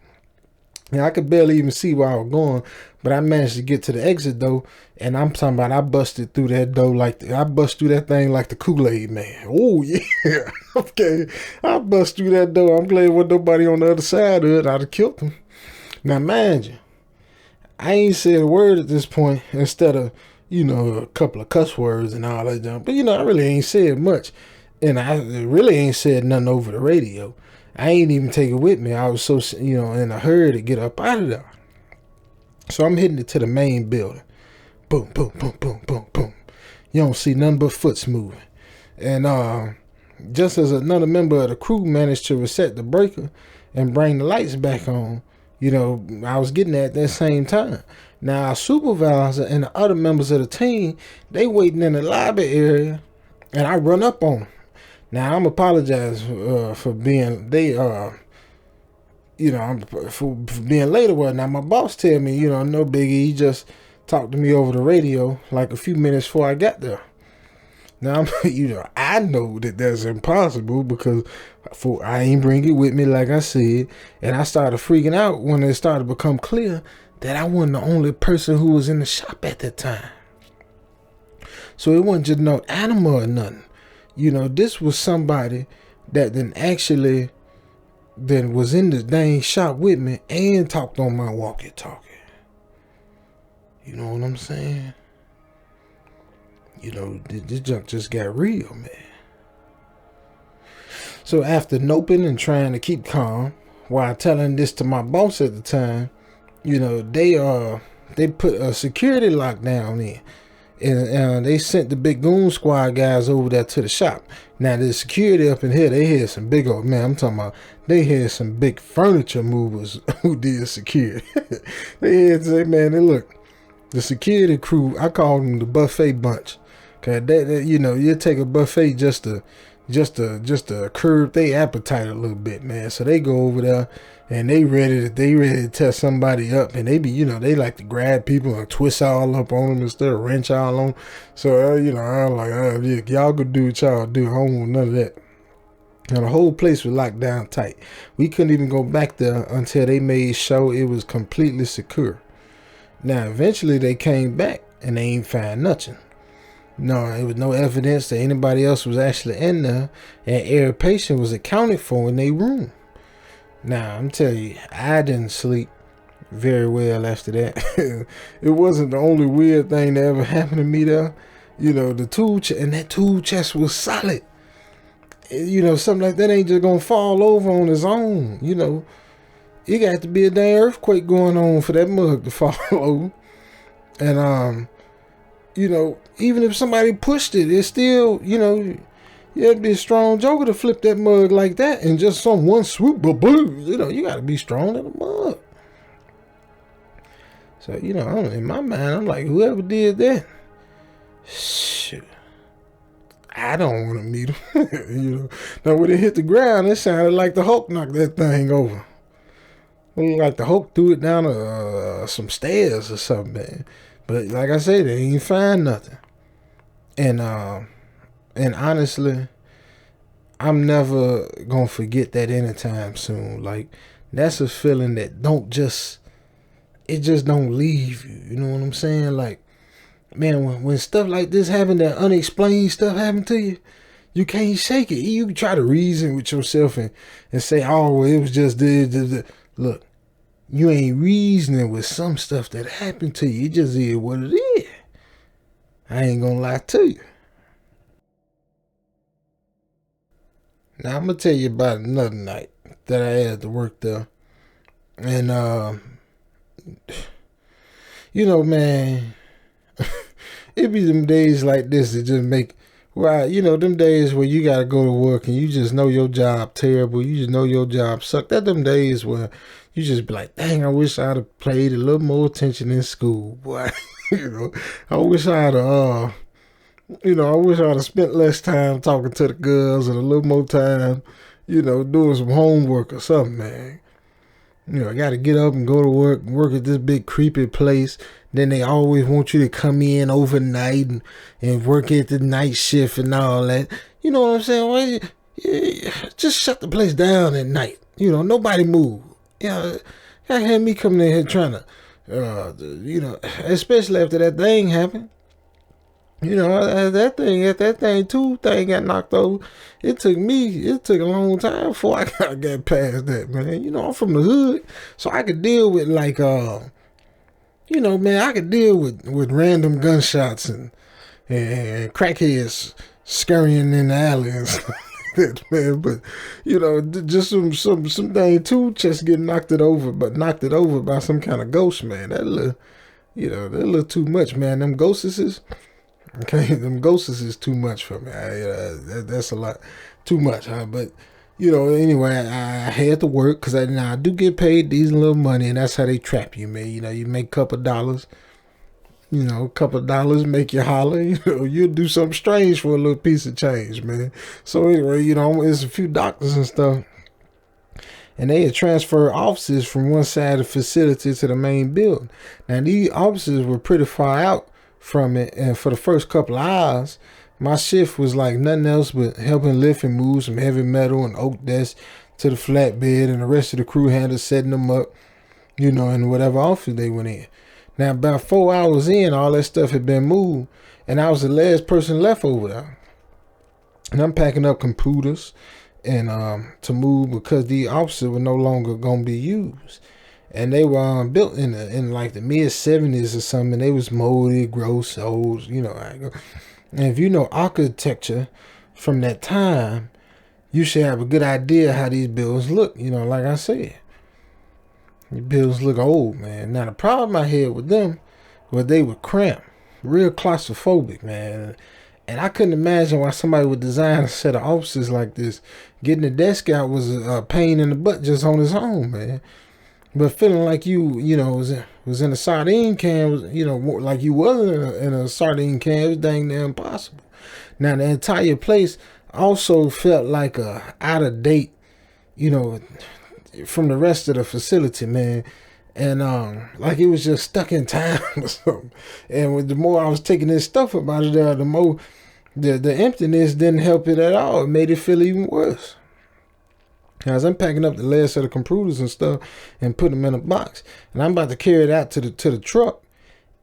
I could barely even see where I was going, but I managed to get to the exit though, and I'm talking about I busted through that door I bust through that thing like the Kool-Aid man. Oh yeah, okay, I bust through that door. I'm glad wasn't nobody on the other side of it. I'd have killed them. Now mind you, I ain't said a word at this point instead of a couple of cuss words and all that junk. But I really ain't said much, and I really ain't said nothing over the radio. I ain't even take it with me. I was so, in a hurry to get up out of there. So I'm hitting it to the main building. Boom, boom, boom, boom, boom, boom. You don't see nothing but foots moving. And just as another member of the crew managed to reset the breaker and bring the lights back on, I was getting there at that same time. Now our supervisor and the other members of the team, they waiting in the lobby area, and I run up on them. Now I'm apologize for being for being late or what. Now my boss tell me, no biggie. He just talked to me over the radio like a few minutes before I got there. Now I know that that's impossible because I ain't bring it with me like I said, and I started freaking out when it started to become clear that I wasn't the only person who was in the shop at that time. So it wasn't just no animal or nothing. This was somebody that was in the dang shop with me and talked on my walkie-talkie. You know what I'm saying? This junk just got real, man. So after noping and trying to keep calm while telling this to my boss at the time, they put a security lockdown in. And they sent the big goon squad guys over there to the shop. Now the security up in here, they had some big old, man, I'm talking about, they had some big furniture movers who did security. Look, the security crew, I call them the buffet bunch. Cause you take a buffet just to curb their appetite a little bit, man. So they go over there and they ready to test somebody up, and they be, they like to grab people and twist all up on them instead of wrench all on. So I'm like, y'all go do what y'all do. I don't want none of that. And the whole place was locked down tight. We couldn't even go back there until they made sure it was completely secure. Now eventually they came back and they ain't find nothing. No, there was no evidence that anybody else was actually in there, and every patient was accounted for in their room. Now, I'm telling you, I didn't sleep very well after that. It wasn't the only weird thing that ever happened to me there. The tool chest, and that tool chest was solid. Something like that ain't just gonna fall over on its own. It got to be a dang earthquake going on for that mug to fall over. And even if somebody pushed it, it's still, you had to be a strong joker to flip that mug like that and just some one swoop, boom, you got to be strong in a mug. So, in my mind, I'm like, whoever did that, shoot, I don't want to meet him. Now, when it hit the ground, it sounded like the Hulk knocked that thing over. Like the Hulk threw it down some stairs or something, man. But like I said, they ain't find nothing. And honestly, I'm never gonna forget that anytime soon. Like, that's a feeling that it just don't leave you. You know what I'm saying? Like, man, when stuff like this happen, that unexplained stuff happen to you, you can't shake it. You can try to reason with yourself and say, oh, well, it was just this. Look, you ain't reasoning with some stuff that happened to you. It just is what it is. I ain't gonna lie to you. Now, I'm gonna tell you about another night that I had to work there. And, man, it be them days like this that just make, them days where you gotta go to work and you just know your job terrible. You just know your job sucked. That them days where you just be like, dang, I wish I'd have paid a little more attention in school, boy. I wish I'd have, I wish I'd have spent less time talking to the girls and a little more time, doing some homework or something, man. I got to get up and go to work at this big creepy place. Then they always want you to come in overnight and work at the night shift and all that. You know what I'm saying? Well, just shut the place down at night. Nobody move. That had me coming in here trying to, especially after that thing happened. That thing got knocked over. It took a long time before I got past that, man. I'm from the hood, so I could deal with I could deal with random gunshots and crackheads scurrying in the alley and stuff like that, man. But just some dang tool chest getting knocked it over by some kind of ghost, man. That little too much, man. Them ghostesses. Okay, them ghosts is too much for me. That's a lot too much, huh? But anyway, I had to work because I do get paid decent little money, and that's how they trap you, man. You make a couple dollars. A couple of dollars make you holler. You'll do something strange for a little piece of change, man. So anyway, there's a few doctors and stuff, and they had transferred offices from one side of the facility to the main building. Now these offices were pretty far out from it, and for the first couple of hours, my shift was like nothing else but helping lift and move some heavy metal and oak desks to the flatbed, and the rest of the crew handled setting them up, in whatever office they went in. Now, about 4 hours in, all that stuff had been moved, and I was the last person left over there. And I'm packing up computers and to move because the offices were no longer gonna be used. And they were built in like the mid-70s or something. They was moldy, gross, old, And if you know architecture from that time, you should have a good idea how these buildings look. Like I said, the buildings look old, man. Now the problem I had with them was they were cramped, real claustrophobic, man. And I couldn't imagine why somebody would design a set of offices like this. Getting the desk out was a pain in the butt just on its own, man. But feeling like was in a sardine can, like you wasn't in a sardine can, it was dang near impossible. Now the entire place also felt like a out of date, from the rest of the facility, man. And like it was just stuck in time or something. And the more I was taking this stuff up out of there, the more the emptiness didn't help it at all. It made it feel even worse. As I'm packing up the last of the computers and stuff and put them in a box, and I'm about to carry it out to the truck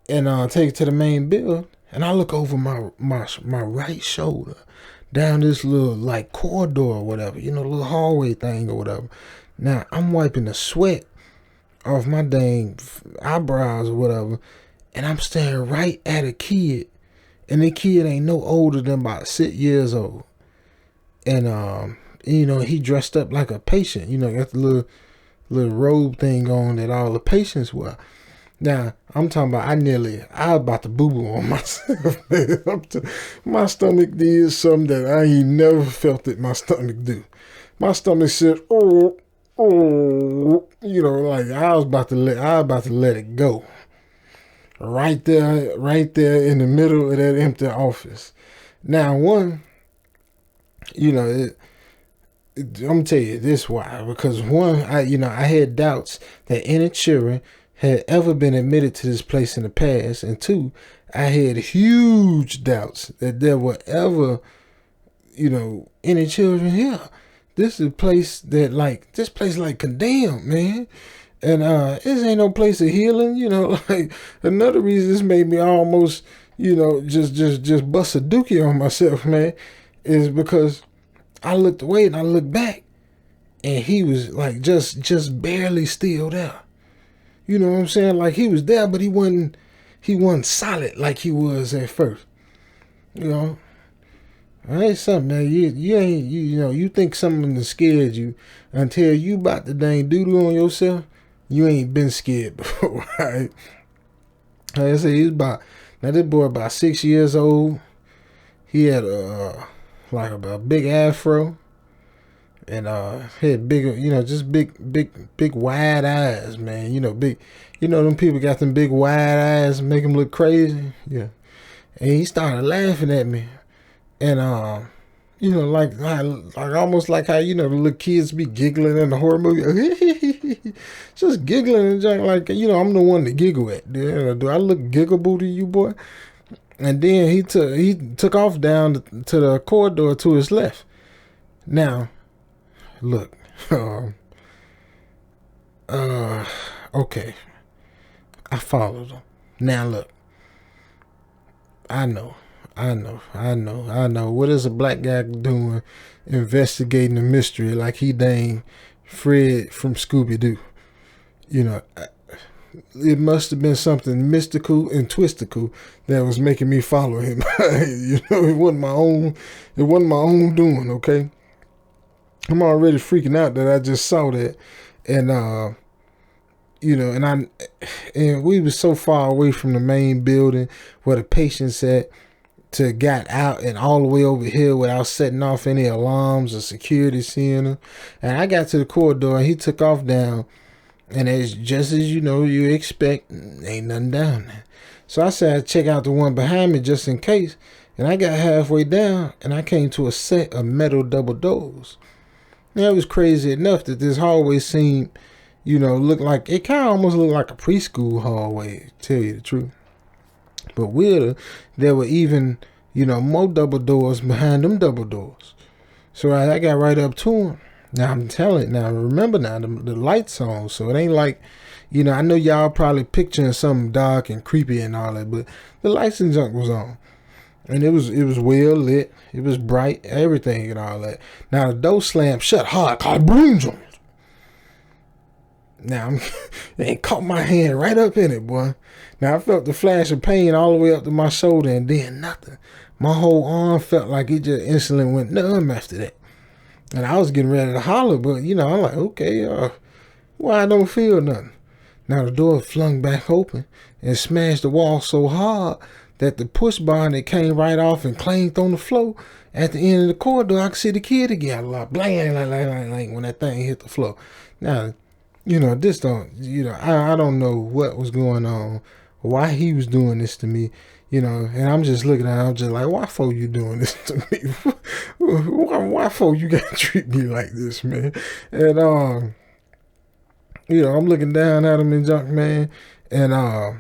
and take it to the main build, and I look over my right shoulder down this little like corridor or whatever, little hallway thing or whatever. Now I'm wiping the sweat off my dang eyebrows or whatever, and I'm staring right at a kid, and the kid ain't no older than about 6 years old, and he dressed up like a patient, got the little robe thing on that all the patients wear. Now, I'm talking about I was about to boo-boo on myself, man. My stomach did something that I ain't never felt it my stomach do. My stomach said, oh, like I was about to let it go. Right there in the middle of that empty office. Now, I'm gonna tell you this why. Because one, I had doubts that any children had ever been admitted to this place in the past, and two, I had huge doubts that there were ever, any children here. This is a place like condemned, man. And this ain't no place of healing, like another reason this made me almost, just bust a dookie on myself, man, is because I looked away and I looked back, and he was like just barely still there. You know what I'm saying? Like he was there, but he wasn't solid like he was at first. Ain't something, man. You think something scared you until you about to dang doodle on yourself. You ain't been scared before, right? Like I said, this boy about 6 years old. He had a big afro, and had bigger, just big wide eyes, man. Big, them people got them big wide eyes, make them look crazy. Yeah, and he started laughing at me, and like almost like how the little kids be giggling in the horror movie. Just giggling and junk like, I'm the one to giggle at. Do I look giggable to you, boy? And then he took off down to the corridor to his left. Now, look, okay, I followed him. Now look, I know. What is a black guy doing investigating a mystery like he dang Fred from Scooby-Doo? It must have been something mystical and twistical that was making me follow him. It wasn't my own doing, okay? I'm already freaking out that I just saw that. And and we was so far away from the main building where the patients at to got out and all the way over here without setting off any alarms or security seeing him. And I got to the corridor and he took off down, and it's just as you expect, ain't nothing down there. So I said I'd check out the one behind me just in case, and I got halfway down and I came to a set of metal double doors. Now, it was crazy enough that this hallway seemed looked like, it kind of almost looked like a preschool hallway, to tell you the truth. But weirder, there were even, more double doors behind them double doors. So I got right up to them. Now I'm telling, remember the lights on, so it ain't like, I know y'all probably picturing something dark and creepy and all that, but the lights and junk was on. And it was well lit, it was bright, everything and all that. Now the door slammed shut hard, called boom joint. Now, it caught my hand right up in it, boy. Now, I felt the flash of pain all the way up to my shoulder, and then nothing. My whole arm felt like it just instantly went numb after that. And I was getting ready to holler, but, I'm like, okay, why I don't feel nothing? Now, the door flung back open and smashed the wall so hard that the push bar that came right off and clanged on the floor. At the end of the corridor, I could see the kid again, like, blang, like, when that thing hit the floor. Now, this don't, I don't know what was going on, why he was doing this to me, and I'm just looking at him, I'm just like, why for you doing this to me? why for you gotta treat me like this, man? And, I'm looking down at him and junk, man, and I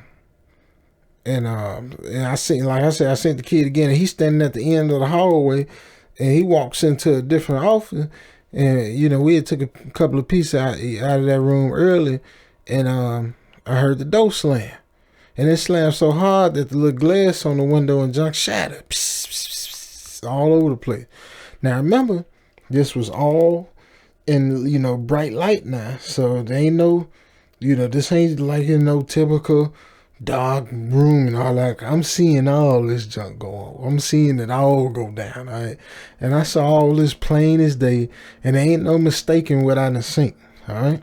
seen, like I said, I seen the kid again, and he's standing at the end of the hallway, and he walks into a different office. And, we had took a couple of pieces out of that room early, and I heard the door slam. And it slammed so hard that the little glass on the window and junk shattered. Psst, psst, psst, all over the place. Now, remember, this was all in, bright light now. So there ain't no, this ain't like, typical dark room and all that. I'm seeing all this junk go on. I'm seeing it all go down, all right? And I saw all this plain as day, and there ain't no mistaking what I done seen, all right?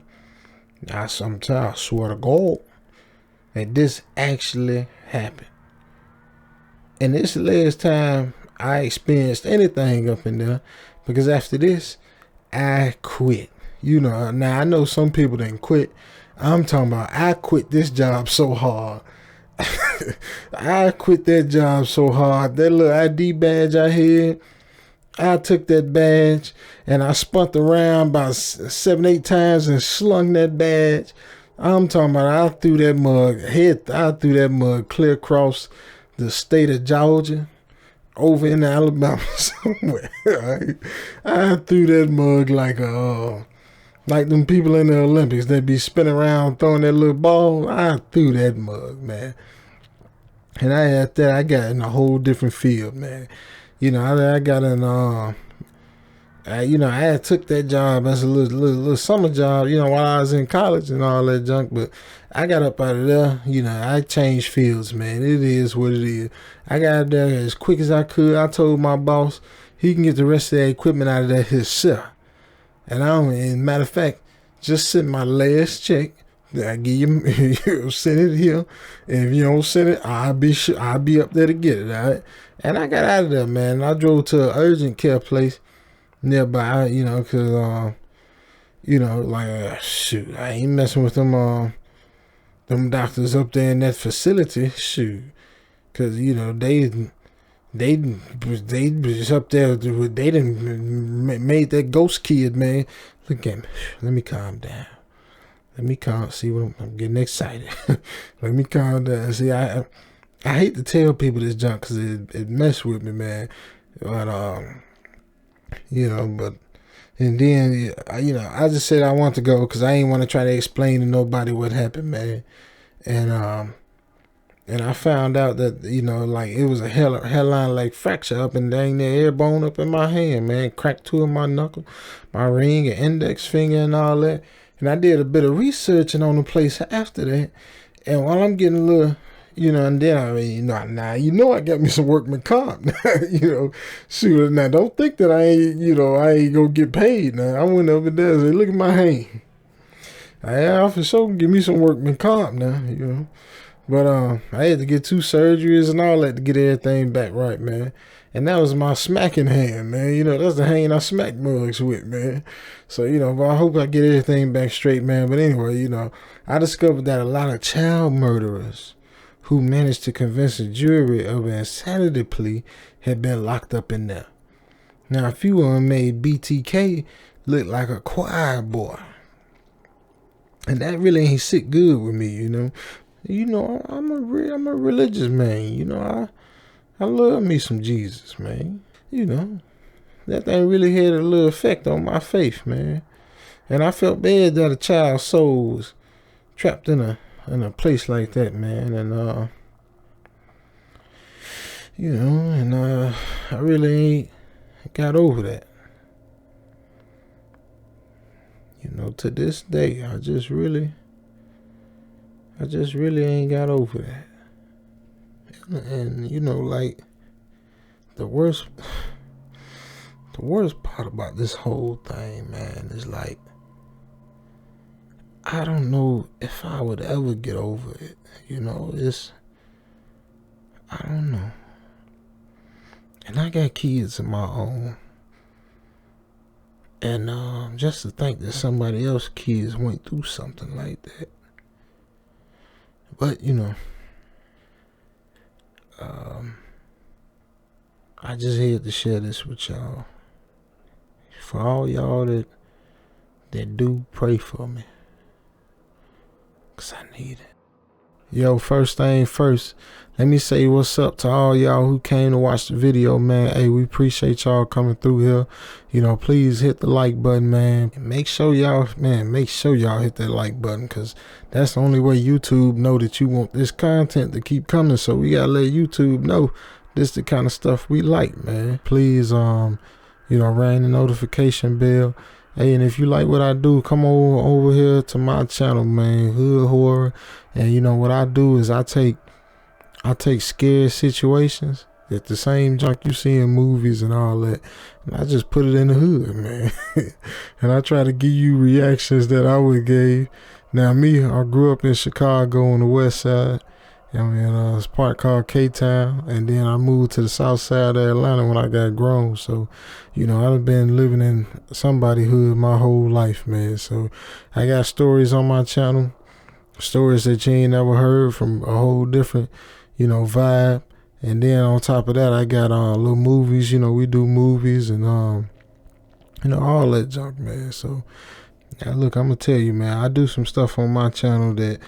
I swear to God that this actually happened. And this is the last time I experienced anything up in there, because after this, I quit. Now I know some people didn't quit. I'm talking about I quit this job so hard. I quit that job so hard. That little ID badge I had, I took that badge and I spun around about 7-8 times and slung that badge. I'm talking about I threw that mug clear across the state of Georgia, over in Alabama somewhere. Right? I threw that mug like them people in the Olympics that be spinning around throwing that little ball. I threw that mug, man. And I got in a whole different field, man. I got in, I had took that job as a little summer job, while I was in college and all that junk. But I got up out of there, I changed fields, man. It is what it is. I got out there as quick as I could. I told my boss he can get the rest of that equipment out of there himself. And matter of fact, just send my last check. I give you, send it here. And if you don't send it, I'll be up there to get it, all right? And I got out of there, man. I drove to an urgent care place nearby, because, shoot, I ain't messing with them doctors up there in that facility, shoot. Because, they was up there, they done made that ghost kid, man. Look at me. Let me calm down. Let me calm. See what I'm getting excited. Let me calm down. See, I hate to tell people this junk because it mess with me, man. But but and then I just said I want to go because I ain't want to try to explain to nobody what happened, man. And I found out that, like it was a hairline like fracture up and dang near air bone up in my hand, man. Cracked two of my knuckle, my ring and index finger and all that. And I did a bit of researching on the place after that. And while I'm getting a little, and then I got me some workman comp. Shoot, now don't think that I ain't gonna get paid. Now I went over there and said, look at my hand. I for sure give me some workman comp now, But I had to get 2 surgeries and all that to get everything back right, man. And that was my smacking hand, man. That's the hand I smack mugs with, man. So, but I hope I get everything back straight, man. But anyway, I discovered that a lot of child murderers who managed to convince a jury of an insanity plea had been locked up in there. Now, a few of them made BTK look like a choir boy. And that really ain't sit good with me, I'm a religious man, I love me some Jesus, man. That thing really had a little effect on my faith, man. And I felt bad that a child's soul was trapped in a place like that, man. And I really ain't got over that. To this day, I just really ain't got over that. And like the worst part about this whole thing, man, is like I don't know if I would ever get over it. I don't know. And I got kids of my own. And just to think that somebody else's kids went through something like that. But, I just had to share this with y'all. For all y'all that do pray for me. 'Cause I need it. Yo, first thing first, let me say what's up to all y'all who came to watch the video, man. Hey, we appreciate y'all coming through here. Please hit the like button, man. And make sure y'all hit that like button, because that's the only way YouTube know that you want this content to keep coming. So we gotta let YouTube know this the kind of stuff we like, man. Please, ring the notification bell. Hey, and if you like what I do, come over here to my channel, man, Hood Horror. And what I do is I take scary situations, that the same junk you see in movies and all that, and I just put it in the hood, man. And I try to give you reactions that I would give. Now I grew up in Chicago on the west side. It's a part called K-Town, and then I moved to the south side of Atlanta when I got grown. So, I've been living in somebody's hood my whole life, man. So I got stories on my channel, stories that you ain't never heard from a whole different, vibe. And then on top of that, I got little movies. We do movies and all that junk, man. So now look, I'm gonna tell you, man, I do some stuff on my channel that,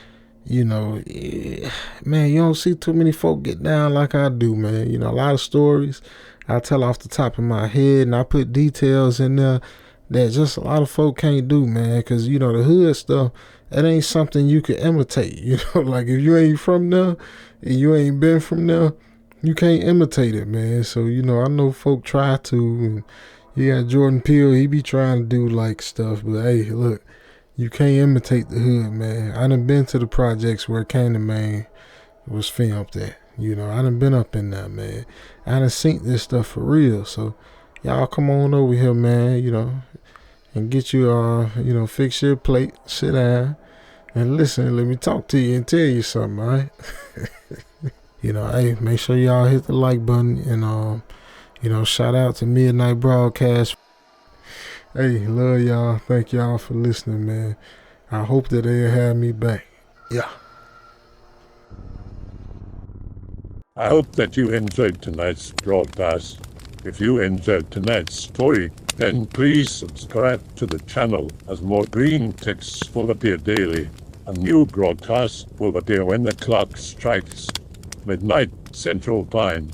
man, you don't see too many folk get down like I do, man. A lot of stories I tell off the top of my head, and I put details in there that just a lot of folk can't do, man. Because, the hood stuff, that ain't something you can imitate. Like if you ain't from there and you ain't been from there, you can't imitate it, man. So, I know folk try to. And you got Jordan Peele, he be trying to do like stuff. But hey, look. You can't imitate the hood, man. I done been to the projects where Candyman was filmed at. I done been up in there, man. I done seen this stuff for real. So, y'all come on over here, man, and get you, fix your plate, sit down, and listen. Let me talk to you and tell you something, all right? Hey, make sure y'all hit the like button and, shout out to Midnight Broadcast. Hey, love y'all. Thank y'all for listening, man. I hope that they'll have me back. Yeah. I hope that you enjoyed tonight's broadcast. If you enjoyed tonight's story, then please subscribe to the channel as more green texts will appear daily. A new broadcast will appear when the clock strikes midnight Central Time.